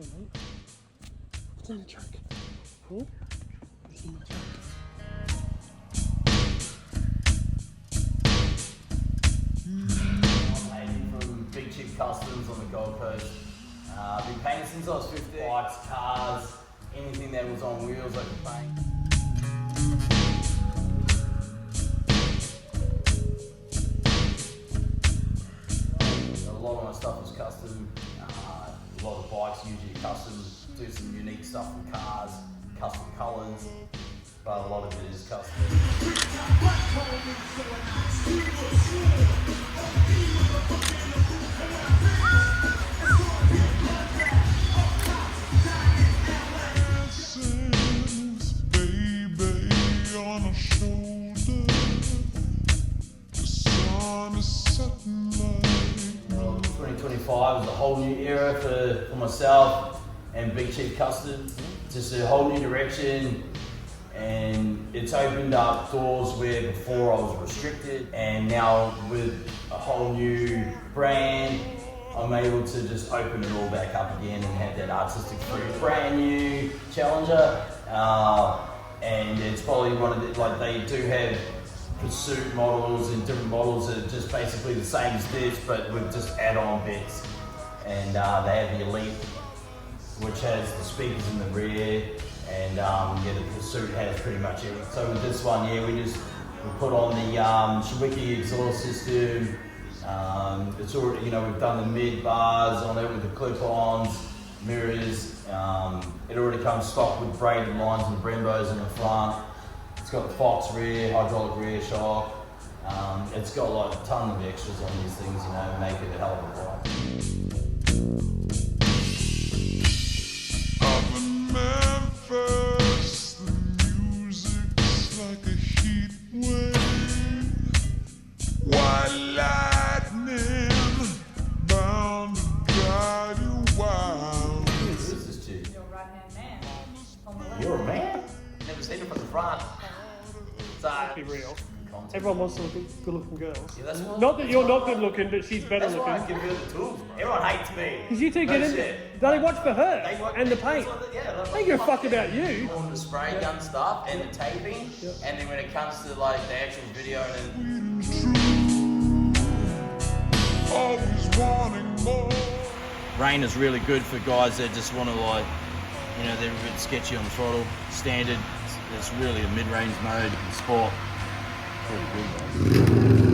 on, mate. What's in the truck? Huh? What's in the truck? From Big Chip Customs on the Gold Coast. I've been painting since I was 15. Bikes, cars, anything that was on wheels I could paint. A lot of my stuff is custom. A lot of bikes usually custom. Do some unique stuff in cars, custom colours, but a lot of it is custom. On a shoulder, the sun is setting like 2025 is a whole new era for myself and Big Chief Custard. Just a whole new direction, and it's opened up doors where before I was restricted, and now with a whole new brand, I'm able to just open it all back up again and have that artistic freedom. Brand new Challenger. And it's probably one of the, like they do have pursuit models and different models that are just basically the same as this, but with just add-on bits. And they have the Elite, which has the speakers in the rear, and yeah, the Pursuit has pretty much everything. So with this one, yeah, we put on the Shawiki exhaust system. It's already, you know, we've done the mid bars on it with the clip-ons, mirrors. It already comes stock with braided lines and Brembos in the front. It's got the Fox rear, hydraulic rear shock. It's got like a ton of extras on these things, you know, make it a hell of a bike. up in Memphis, the music's like a heat wave. White lightning bound to drive you wild. Who is this chick? Your right-hand man. On the You're a man? Never seen her from the front. So, Be real. Everyone wants to look at good-looking girls. yeah, that's what, Not that you're not good-looking, but she's better that's why I looking. give her the tools. Everyone hates me. Because you two No get in, shit. they watch for her They want- and the that's paint. what yeah, They give a fuck about you. On the spray gun stuff and the taping, Yep. and then when it comes to like the actual video and Always wanting more. Rain is really good for guys that just want to like, you know, they're a bit sketchy on the throttle. Standard, it's really a mid-range mode, sport. Pretty good.